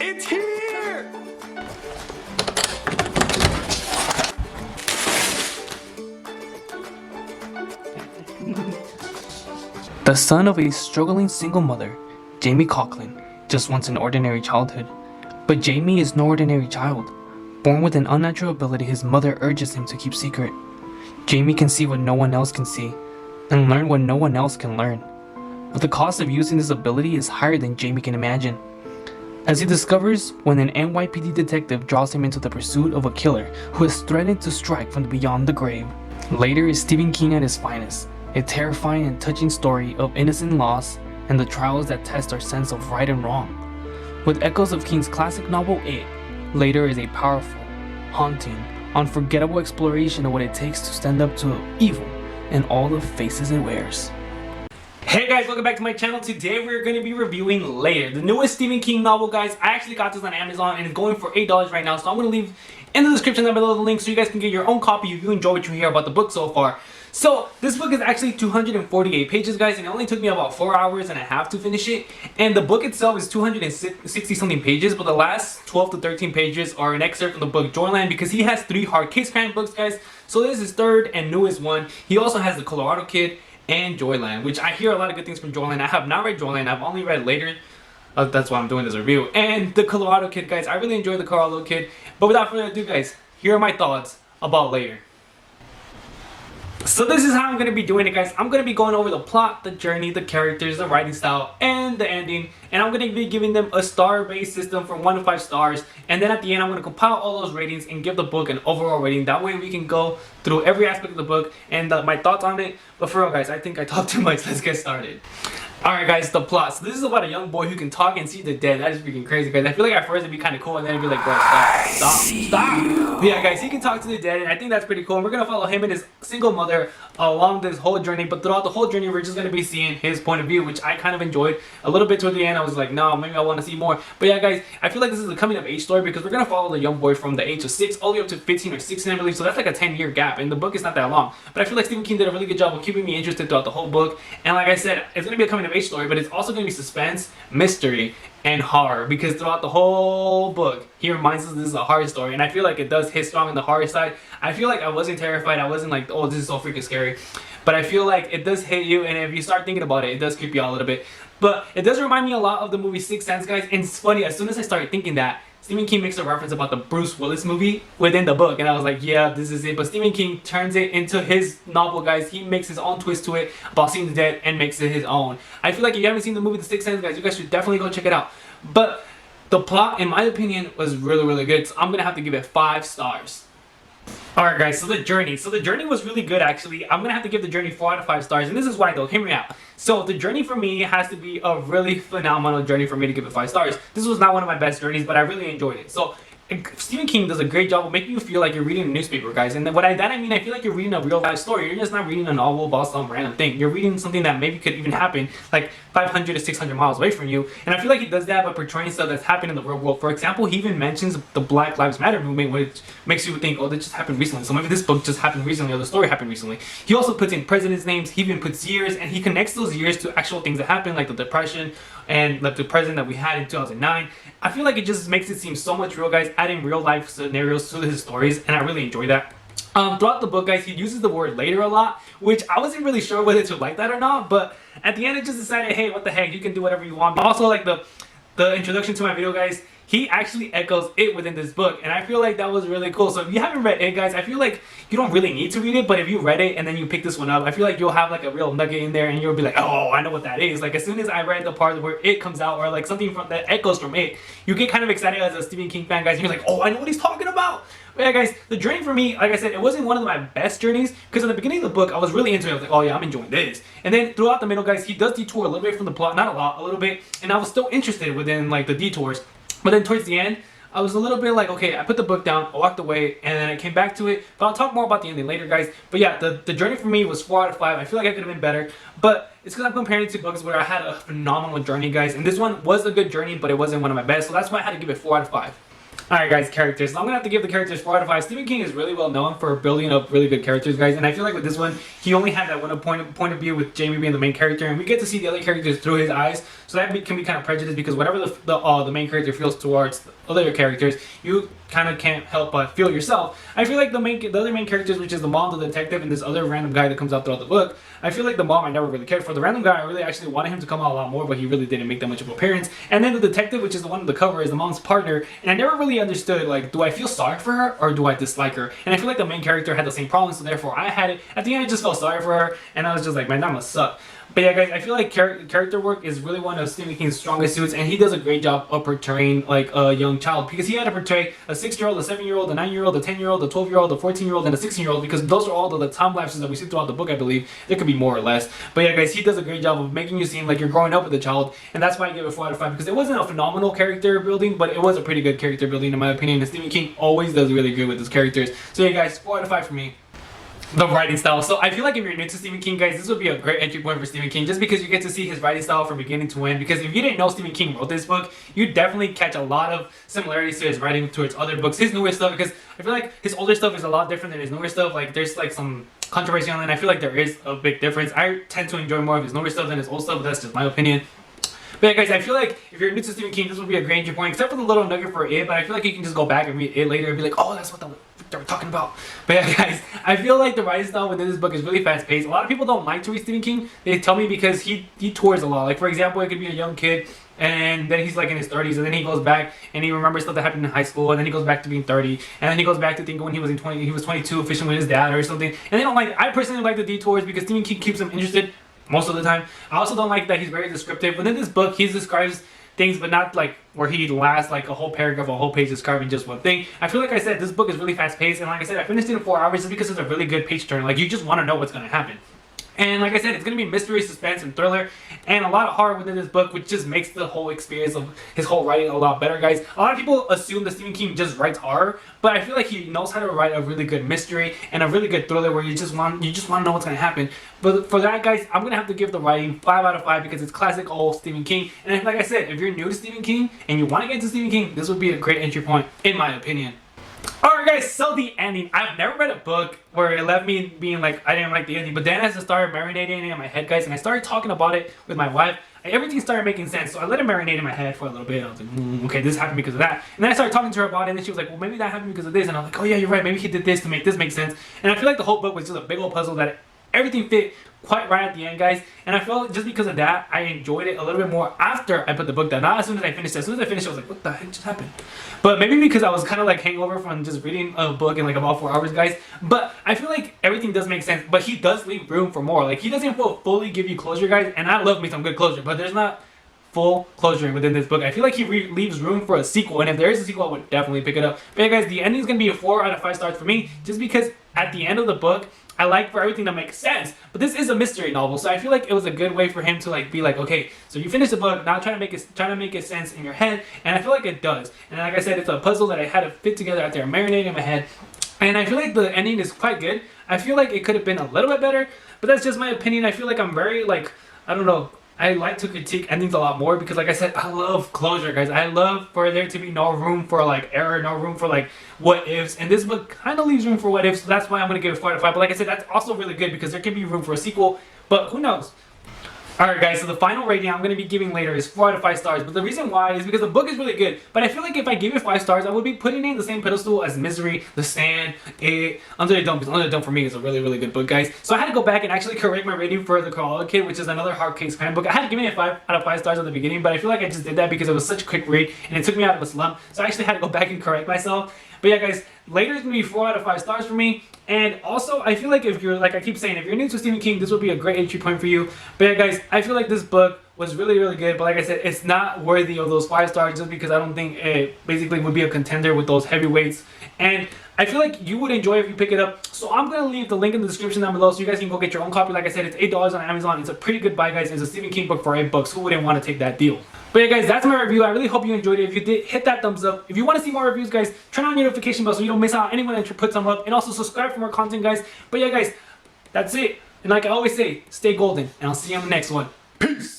It's here! The son of a struggling single mother, Jamie Coughlin just wants an ordinary childhood. But Jamie is no ordinary child. Born with an unnatural ability his mother urges him to keep secret. Jamie can see what no one else can see, and learn what no one else can learn. But the cost of using this ability is higher than Jamie can imagine, as he discovers when an NYPD detective draws him into the pursuit of a killer who has threatened to strike from beyond the grave. Later is Stephenking at his finest, a terrifying and touching story of innocent loss and the trials that test our sense of right and wrong. With echoes of King's classic novel It, Later is a powerful, haunting, unforgettable exploration of what it takes to stand up to evil and all the faces it wears. Hey guys, welcome back to my channel. Today we're going to be reviewing Later, the newest Stephen King novel, guys. I actually got this on Amazon and it's going for $8 right now, so I'm going to leave in the description down below the link so you guys can get your own copy if you enjoy what you hear about the book so far. So this book is actually 248 pages, guys, and it only took me about 4 hours and a half to finish it. And the book itself is 260 something pages, but the last 12 to 13 pages are an excerpt from the book Joyland, because he has 3 hard case crime books, guys. So this is his third and newest one. He also has The Colorado Kid and Joyland, which I hear a lot of good things from Joyland. I have not read Joyland, I've only read Later. That's why I'm doing this review. And The Colorado Kid, guys, I really enjoyed The Colorado Kid. But without further ado, guys, here are my thoughts about Later. So this is how I'm going to be doing it, guys. I'm going to be going over the plot, the journey, the characters, the writing style, and the ending. And I'm going to be giving them a star-based system from 1 to 5 stars. And then at the end, I'm going to compile all those ratings and give the book an overall rating. That way we can go through every aspect of the book and my thoughts on it. But for real, guys, I think I talked too much. Let's get started. Alright, guys, the plot. So this is about a young boy who can talk and see the dead. That is freaking crazy, guys. I feel like at first it'd be kind of cool, and then it'd be like, bro, stop. But yeah, guys, he can talk to the dead, and I think that's pretty cool. And we're going to follow him and his single mother along this whole journey. But throughout the whole journey, we're just going to be seeing his point of view, which I kind of enjoyed. A little bit toward the end, I was like, no, maybe I want to see more. But yeah, guys, I feel like this is a coming-of-age story, because we're going to follow the young boy from the age of 6 all the way up to 15 or 16, I believe. So that's like a 10-year gap, and the book is not that long. But I feel like Stephen King did a really good job of keeping me interested throughout the whole book. And like I said, it's going to be a coming-of-age story, but it's also going to be suspense, mystery, and horror, because throughout the whole book he reminds us this is a horror story, and I feel like it does hit strong on the horror side. I feel like I wasn't terrified, I wasn't like, oh, this is so freaking scary, but I feel like it does hit you, and if you start thinking about it, it does creep you out a little bit. But it does remind me a lot of the movie Sixth Sense, guys. And it's funny, as soon as I started thinking that, Stephen King makes a reference about the Bruce Willis movie within the book, and I was like, yeah, this is it. But Stephen King turns it into his novel, guys. He makes his own twist to it about seeing the dead and makes it his own. I feel like if you haven't seen the movie The Sixth Sense, guys, you guys should definitely go check it out. But the plot, in my opinion, was really, really good, so I'm gonna have to give it 5 stars. Alright, guys, so the journey was really good, actually. I'm gonna have to give the journey 4 out of 5 stars, and this is why, though. Hear me out. So the journey for me has to be a really phenomenal journey for me to give it 5 stars. This was not one of my best journeys, but I really enjoyed it. So Stephen King does a great job of making you feel like you're reading a newspaper, guys. And what I mean, I feel like you're reading a real life story. You're just not reading a novel about some random thing. You're reading something that maybe could even happen like 500 to 600 miles away from you. And I feel like he does that by portraying stuff that's happened in the real world. For example, he even mentions the Black Lives Matter movement, which makes you think, oh, that just happened recently. So maybe this book just happened recently, or the story happened recently. He also puts in presidents' names. He even puts years, and he connects those years to actual things that happened, like the Depression and like the president that we had in 2009. I feel like it just makes it seem so much real, guys, adding real life scenarios to his stories, and I really enjoy that. Throughout the book, guys, he uses the word later a lot, which I wasn't really sure whether to like that or not, but at the end it just decided, hey, what the heck, you can do whatever you want. Also, like the introduction to my video, guys, he actually echoes It within this book, and I feel like that was really cool. So if you haven't read It, guys, I feel like you don't really need to read it, but if you read it and then you pick this one up, I feel like you'll have like a real nugget in there, and you'll be like, oh, I know what that is. Like as soon as I read the part where It comes out, or like something from that echoes from It, you get kind of excited as a Stephen King fan, guys, and you're like, oh, I know what he's talking about. But yeah, guys, the journey for me, like I said, it wasn't one of my best journeys, because at the beginning of the book, I was really into it. I was like, oh yeah, I'm enjoying this. And then throughout the middle, guys, he does detour a little bit from the plot, not a lot, a little bit, and I was still interested within like the detours. But then towards the end, I was a little bit like, okay, I put the book down, I walked away, and then I came back to it. But I'll talk more about the ending later, guys. But yeah, the journey for me was 4 out of 5. I feel like I could have been better, but it's because I'm comparing it to books where I had a phenomenal journey, guys. And this one was a good journey, but it wasn't one of my best, so that's why I had to give it 4 out of 5. Alright, guys, characters. So I'm gonna have to give the characters 4 out of 5. Stephen King is really well known for building up really good characters, guys, and I feel like with this one, he only had that one point of view with Jamie being the main character, and we get to see the other characters through his eyes. So that can be kind of prejudiced because whatever the main character feels towards other characters, you kind of can't help but feel yourself. I feel like the other main characters, which is the mom, the detective, and this other random guy that comes out throughout the book, I feel like the mom I never really cared for. The random guy I really actually wanted him to come out a lot more, but he really didn't make that much of an appearance. And then the detective, which is the one on the cover, is the mom's partner, and I never really understood, like, do I feel sorry for her or do I dislike her? And I feel like the main character had the same problem, so therefore I had it. At the end, I just felt sorry for her, and I was just like, man, that must suck. But yeah, guys, I feel like character work is really one of Stephen King's strongest suits, and he does a great job of portraying like a young child, because he had to portray a 6-year-old, a 7-year-old, a 9-year-old, a 10-year-old, a 12-year-old, a 14-year-old, and a 16-year-old, because those are all the time lapses that we see throughout the book, I believe. There could be more or less. But yeah, guys, he does a great job of making you seem like you're growing up with the child, and that's why I give it 4 out of 5, because it wasn't a phenomenal character building, but it was a pretty good character building in my opinion, and Stephen King always does really good with his characters. So yeah, guys, 4 out of 5 for me. The writing style. So I feel like if you're new to Stephen King, guys, this would be a great entry point for Stephen King, just because you get to see his writing style from beginning to end. Because if you didn't know Stephen King wrote this book, you definitely catch a lot of similarities to his writing towards other books, his newer stuff, because I feel like his older stuff is a lot different than his newer stuff. Like, there's like some controversy on it, and I feel like there is a big difference. I tend to enjoy more of his newer stuff than his old stuff, but that's just my opinion. But yeah, guys, I feel like if you're new to Stephen King, this would be a great entry point, except for the little nugget for It, but I feel like you can just go back and read It later and be like, oh, that's what they were talking about. But yeah, guys, I feel like the writing style within this book is really fast-paced. A lot of people don't like to read Stephen King. They tell me because he tours a lot. Like, for example, it could be a young kid, and then he's like in his 30s, and then he goes back and he remembers stuff that happened in high school, and then he goes back to being 30, and then he goes back to thinking when he was 22 fishing with his dad or something. And they don't like, I personally like the detours because Stephen King keeps them interested most of the time. I also don't like that he's very descriptive. Within this book, he describes things, but not like where he lasts like a whole paragraph, a whole page describing just one thing. I feel like I said, this book is really fast paced, and like I said, I finished it in 4 hours just because it's a really good page turn. Like, you just want to know what's going to happen. And like I said, it's going to be mystery, suspense, and thriller, and a lot of horror within this book, which just makes the whole experience of his whole writing a lot better, guys. A lot of people assume that Stephen King just writes horror, but I feel like he knows how to write a really good mystery and a really good thriller where you just want to know what's going to happen. But for that, guys, I'm going to have to give the writing 5 out of 5 because it's classic old Stephen King. And like I said, if you're new to Stephen King and you want to get into Stephen King, this would be a great entry point, in my opinion. Alright, guys, so the ending. I've never read a book where it left me being like, I didn't like the ending, but then as I started marinating it in my head, guys, and I started talking about it with my wife, everything started making sense. So I let it marinate in my head for a little bit. I was like, okay, this happened because of that. And then I started talking to her about it, and then she was like, well, maybe that happened because of this. And I was like, oh yeah, you're right, maybe he did this to make this make sense. And I feel like the whole book was just a big old puzzle that everything fit quite right at the end, guys. And I felt just because of that, I enjoyed it a little bit more after I put the book down. Not as soon as I finished it. As soon as I finished it, I was like, what the heck just happened? But maybe because I was kind of like hangover from just reading a book in like about 4 hours, guys. But I feel like everything does make sense. But he does leave room for more. Like, he doesn't fully give you closure, guys. And I love me some good closure, but there's not full closure within this book. I feel like he leaves room for a sequel, and if there is a sequel, I would definitely pick it up. But yeah, guys, the ending is going to be a 4 out of 5 stars for me, just because at the end of the book, I like for everything to make sense. But this is a mystery novel, so I feel like it was a good way for him to like be like, okay, so you finish the book, now try to make it sense in your head, and I feel like it does. And like I said, it's a puzzle that I had to fit together out there, marinating in my head. And I feel like the ending is quite good. I feel like it could have been a little bit better, but that's just my opinion. I feel like I'm very like, I don't know, I like to critique endings a lot more because, like I said, I love closure, guys. I love for there to be no room for like error, no room for like what ifs, and this book kind of leaves room for what ifs, so that's why I'm going to give it 4 out of 5. But like I said, that's also really good because there can be room for a sequel, but who knows? Alright, guys, so the final rating I'm going to be giving later is 4 out of 5 stars, but the reason why is because the book is really good, but I feel like if I gave it 5 stars, I would be putting it in the same pedestal as Misery, The Stand, Under the Dome, because Under the Dome for me is a really, really good book, guys. So I had to go back and actually correct my rating for The Koala Kid, which is another hard case crime book. I had to give it a 5 out of 5 stars at the beginning, but I feel like I just did that because it was such a quick read, and it took me out of a slump, so I actually had to go back and correct myself. But yeah, guys, later is going to be 4 out of 5 stars for me. And also, I feel like if you're, like I keep saying, if you're new to Stephen King, this would be a great entry point for you. But yeah, guys, I feel like this book was really, really good. But like I said, it's not worthy of those 5 stars just because I don't think it basically would be a contender with those heavyweights. And I feel like you would enjoy it if you pick it up. So I'm going to leave the link in the description down below so you guys can go get your own copy. Like I said, it's $8 on Amazon. It's a pretty good buy, guys. It's a Stephen King book for $8. Who wouldn't want to take that deal? But yeah, guys, that's my review. I really hope you enjoyed it. If you did, hit that thumbs up. If you want to see more reviews, guys, turn on your notification bell so you don't miss out on anyone that puts them up. And also subscribe for more content, guys. But yeah, guys, that's it. And like I always say, stay golden. And I'll see you on the next one. Peace.